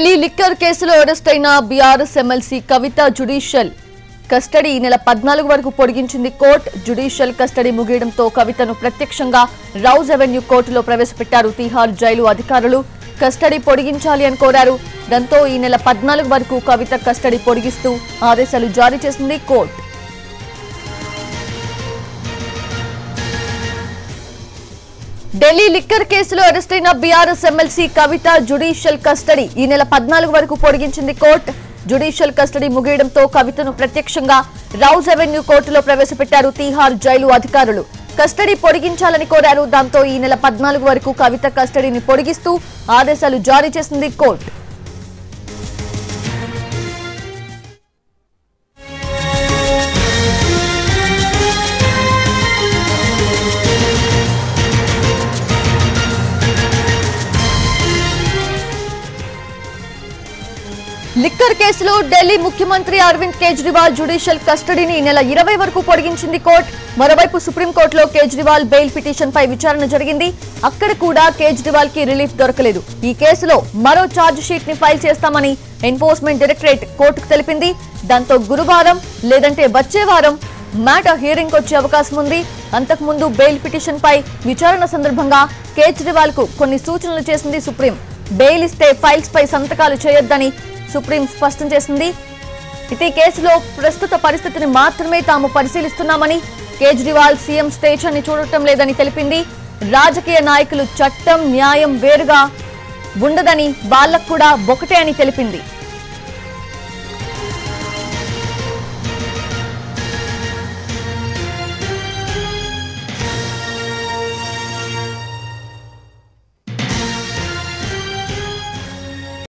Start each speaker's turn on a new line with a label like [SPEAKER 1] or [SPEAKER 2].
[SPEAKER 1] Delhi liquor కేసులో arrest అయిన BRS MLC కవిత judicial custody ఈ నెల 14 వరకు పొడిగించింది కోర్టు. జ్యుడిషియల్ కస్టడీ ముగియడంతో కవితను ప్రత్యక్షంగా రౌజ్ అవెన్యూ కోర్టులో ప్రవేశపెట్టారు తిహార్ జైలు అధికారులు. కస్టడీ పొడిగించాలి అని కోరారు. దాంతో ఈ నెల 14 వరకు కవిత కస్టడీ పొడిగిస్తూ ఆదేశాలు జారీ చేసింది కోర్టు. ఢిల్లీ లిక్కర్ కేసులో అరెస్ట్ అయిన బీఆర్ఎస్ ఎమ్మెల్సీ కవిత జ్యుడిషియల్ కస్టడీ ఈ నెల 14 వరకు పొడిగించింది కోర్టు. జ్యుడిషియల్ కస్టడీ ముగియడంతో కవితను ప్రత్యక్షంగా రౌజ్ అవెన్యూ కోర్టులో ప్రవేశపెట్టారు తిహార్ జైలు అధికారులు. కస్టడీ పొడిగించాలని కోరారు. దాంతో ఈ నెల 14 వరకు కవిత కస్టడీని పొడిగిస్తూ ఆదేశాలు జారీ చేసింది కోర్టు. లిక్కర్ కేసులో ఢిల్లీ ముఖ్యమంత్రి అరవింద్ కేజ్రీవాల్ జ్యుడిషియల్ కస్టడీని ఈ నెల 20 వరకు పొడిగించింది కోర్టు. మరోవైపు సుప్రీంకోర్టులో కేజ్రీవాల్ బెయిల్ పిటిషన్ పై విచారణ జరిగింది. అక్కడ కూడా కేజ్రీవాల్ కి రిలీఫ్ దొరకలేదు. ఈ కేసులో మరో ఛార్జ్ షీట్ ని ఫైల్ చేస్తామని ఎన్ఫోర్స్మెంట్ డైరెక్టరేట్ కోర్టుకు తెలిపింది. దాంతో గురువారం లేదంటే వచ్చే వారం మ్యాటర్ హియరింగ్ వచ్చే అవకాశం ఉంది. అంతకుముందు బెయిల్ పిటిషన్ పై విచారణ సందర్భంగా కేజ్రీవాల్ కు కొన్ని సూచనలు చేసింది సుప్రీం. బెయిల్ ఇస్తే ఫైల్స్ పై సంతకాలు చేయొద్దని సుప్రీం స్పష్టం చేసింది. అయితే కేసులో ప్రస్తుత పరిస్థితిని మాత్రమే తాము పరిశీలిస్తున్నామని, కేజ్రీవాల్ సీఎం స్టేషన్ ని చూడటం లేదని తెలిపింది. రాజకీయ నాయకులు చట్టం న్యాయం వేరుగా ఉండదని, వాళ్లకు కూడా ఒకటే అని తెలిపింది.